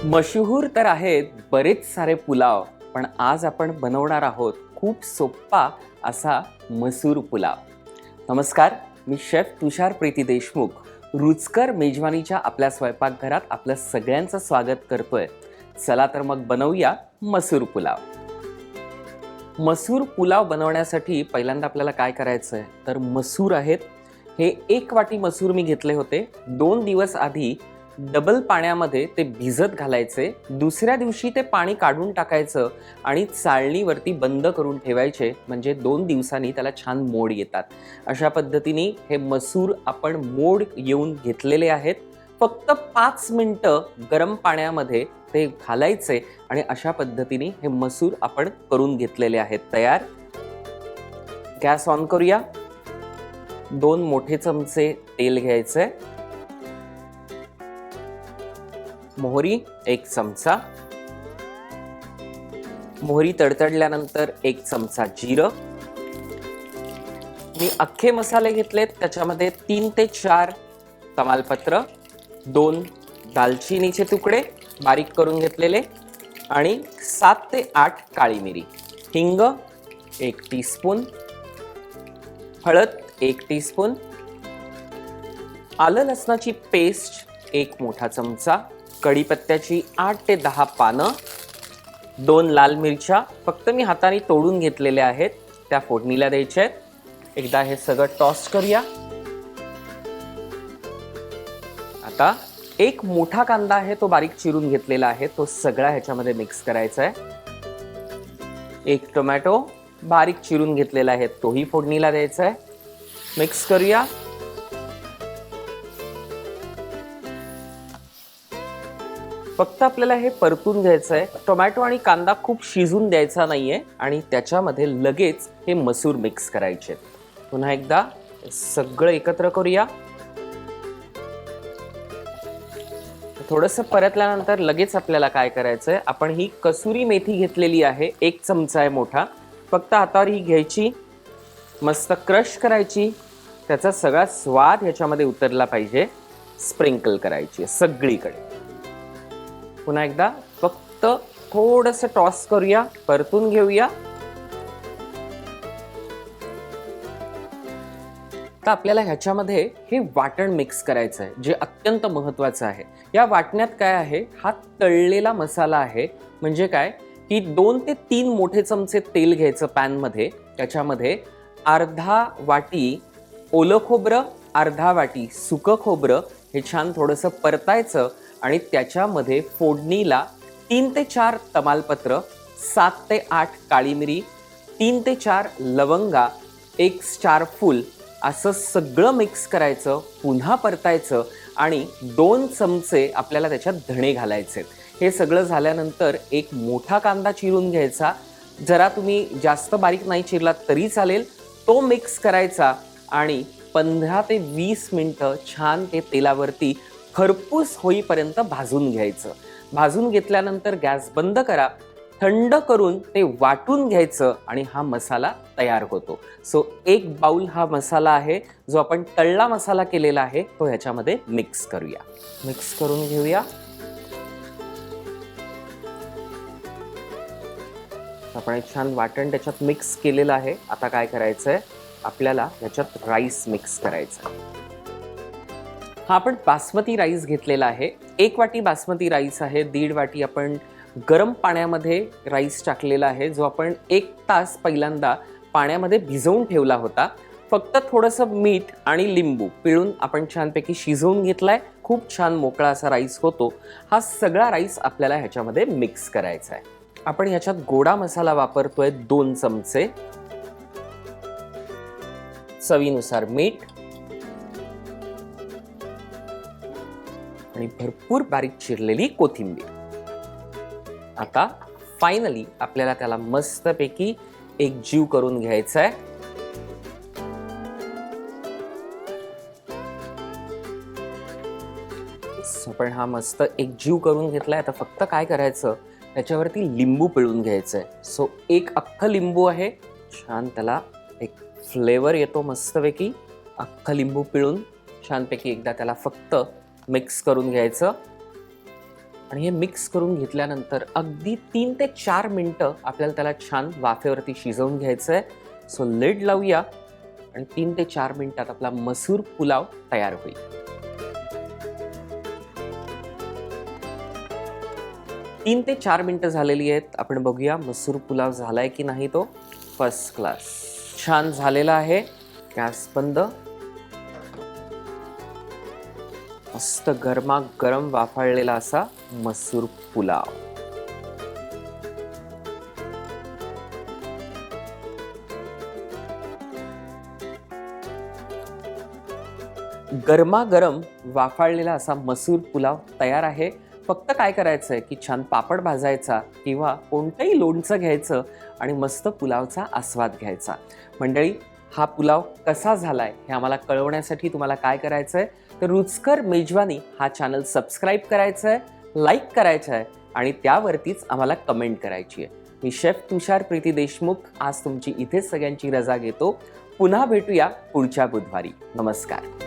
मशहूर तर आहेत बरेच सारे पुलाव, पण आज आपण बनवणार आहोत खूप सोप्पा असा मसूर पुलाव. नमस्कार, मी शेफ तुषार प्रीती देशमुख. रुचकर मेजवानीच्या आपल्या स्वयंपाकघरात आपलं सगळ्यांचं स्वागत करतोय. चला तर मग बनवूया मसूर पुलाव. मसूर पुलाव बनवण्यासाठी पहिल्यांदा आपल्याला काय करायचं आहे तर मसूर आहेत. हे 1 वाटी मसूर मी घेतले होते. 2 दिवस आधी डबल पाण्यामध्ये ते भिजत घालायचे. दुसऱ्या दिवशी ते पाणी काढून टाकायचं आणि चाळणीवरती बंद करून ठेवायचे, म्हणजे 2 दिवसांनी त्याला छान मोड येतात. अशा पद्धतीने हे मसूर आपण मोड येऊन घेतलेले आहेत. फक्त 5 मिनिटं गरम पाण्यामध्ये ते घालायचे आणि अशा पद्धतीने हे मसूर आपण करून घेतलेले आहेत तयार. गॅस ऑन करूया. 2 मोठे चमचे तेल घ्यायचे. मोहरी 1 चमचा. मोहरी तडतडल्यानंतर 1 चमचा जिरं. मी अख्खे मसाले घेतलेत, त्याच्यामध्ये 3 ते 4 तमालपत्र, 2 दालचिनीचे तुकडे बारीक करून घेतलेले आणि 7 ते 8 काळी मिरी. हिंग 1 टीस्पून. हळद 1 टीस्पून. आलं लसणाची पेस्ट 1 मोठा चमचा. कढीपत्त्याची 8 ते 10 पानं. 2 लाल मिरच्या फक्त मी हाताने तोडून घेतलेल्या आहेत, त्या फोडणीला द्यायच्या आहेत. एकदा हे सगळं टॉस करूया. आता 1 मोठा कांदा आहे, तो बारीक चिरून घेतलेला आहे, तो सगळा ह्याच्यामध्ये मिक्स करायचा आहे. 1 टोमॅटो बारीक चिरून घेतलेला आहे, तोही फोडणीला द्यायचा आहे. मिक्स करूया. फक्त आपल्याला हे परतून घ्यायचं आहे. टोमॅटो आणि कांदा खूप शिजून द्यायचा नाहीये आणि त्याच्यामध्ये लगेच हे मसूर मिक्स करायचे. पुन्हा एकदा सगळं एकत्र करूया. थोडंसं परतल्यानंतर लगेच आपल्याला काय करायचं आहे, आपण ही कसुरी मेथी घेतलेली आहे, 1 चमचा आहे मोठा. फक्त हातावर ही घ्यायची, मस्त क्रश करायची, त्याचा सगळा स्वाद ह्याच्यामध्ये उतरला पाहिजे. स्प्रिंकल करायची सगळीकडे. पुन्हा एकदा फक्त थोडंसं टॉस करूया, परतून घेऊया. तर आपल्याला ह्याच्यामध्ये हे वाटण मिक्स करायचं आहे, जे अत्यंत महत्त्वाचं आहे. या वाटण्यात काय आहे, हा तळलेला मसाला आहे. म्हणजे काय की 2 ते 3 मोठे चमचे तेल घ्यायचं पॅनमध्ये. त्याच्यामध्ये अर्धा वाटी ओलं खोबरं, अर्धा वाटी सुकं खोबरं हे छान थोडंसं परतायचं आणि त्याच्यामध्ये फोडणीला 3 ते 4 तमालपत्र, 7 ते 8 काळी मिरी, 3 ते 4 लवंगा, 1 स्टार फूल असं सगळं मिक्स करायचं. पुन्हा परतायचं आणि 2 चमचे आपल्याला त्याच्यात धणे घालायचे. हे सगळं झाल्यानंतर 1 मोठा कांदा चिरून घ्यायचा. जरा तुम्ही जास्त बारीक नाही चिरलात तरी चालेल. तो मिक्स करायचा आणि 15 ते 20 मिनिटं छान ते तेलावरती खरपूस होईपर्यंत भाजून घ्यायचं. भाजून घेतल्यानंतर गॅस बंद करा. थंड करून ते वाटून घ्यायचं आणि हा मसाला तयार होतो. सो 1 बाउल हा मसाला आहे, जो आपण तळला मसाला केलेला आहे, तो ह्याच्यामध्ये मिक्स करूया. मिक्स करून घेऊया. आपण एक छान वाटण त्याच्यात मिक्स केलेलं आहे. आता काय करायचंय, आपल्याला ह्याच्यात राईस मिक्स करायचा. हा आपण बासमती राईस घेतलेला आहे. 1 वाटी बासमती राईस आहे. 1.5 वाटी आपण गरम पाण्यामध्ये राईस टाकलेला आहे, जो आपण 1 तास पहिल्यांदा पाण्यामध्ये भिजवून ठेवला होता. फक्त थोडंसं मीठ आणि लिंबू पिळून आपण छानपैकी शिजवून घेतलाय. खूप छान मोकळा असा राईस होतो. हा सगळा राईस आपल्याला ह्याच्यामध्ये मिक्स करायचा आहे. आपण ह्याच्यात गोडा मसाला वापरतोय 2 चमचे. चवीनुसार मीठ आणि भरपूर बारीक चिरलेली कोथिंबीर. आता फायनली आपल्याला त्याला मस्तपैकी एकजीव करून घ्यायचा आहे. आपण हा मस्त एकजीव करून घेतलाय. आता फक्त काय करायचं, त्याच्यावरती लिंबू पिळून घ्यायचंय. सो 1 अख्खं लिंबू आहे. छान त्याला एक फ्लेवर येतो मस्तपैकी. अख्खं लिंबू पिळून छानपैकी एकदा त्याला फक्त मिक्स करून घ्यायचं आणि हे मिक्स करून घेतल्यानंतर अगदी 3 ते 4 मिनिटं आपल्याला त्याला छान वाफेवरती शिजवून घ्यायचं आहे. सो लिड लावूया आणि 3 ते 4 मिनिटात आपला मसूर पुलाव तयार होईल. तीन ते 4 मिनिटं झालेली आहेत. आपण बघूया मसूर पुलाव झालाय की नाही. तो फर्स्ट क्लास छान झालेला आहे. गॅस बंद. मस्त गरमागरम वाफाळलेला असा मसूर पुलाव. गरमागरम वाफाळलेला असा मसूर पुलाव तयार आहे. फक्त काय करायचं आहे की छान पापड भाजायचा किंवा कोणतंही लोणचं घ्यायचं आणि मस्त पुलावचा आस्वाद घ्यायचा. मंडळी, हा पुलाव कसा झालाय हे आम्हाला कळवण्यासाठी तुम्हाला काय करायचं आहे तर रुचकर मेजवानी हा चॅनल सबस्क्राईब करायचा आहे, लाईक करायचं आहे आणि त्यावरतीच आम्हाला कमेंट करायची आहे. मी शेफ तुषार प्रीती देशमुख आज तुमची इथेच सगळ्यांची रजा घेतो. पुन्हा भेटूया पुढच्या बुधवारी. नमस्कार.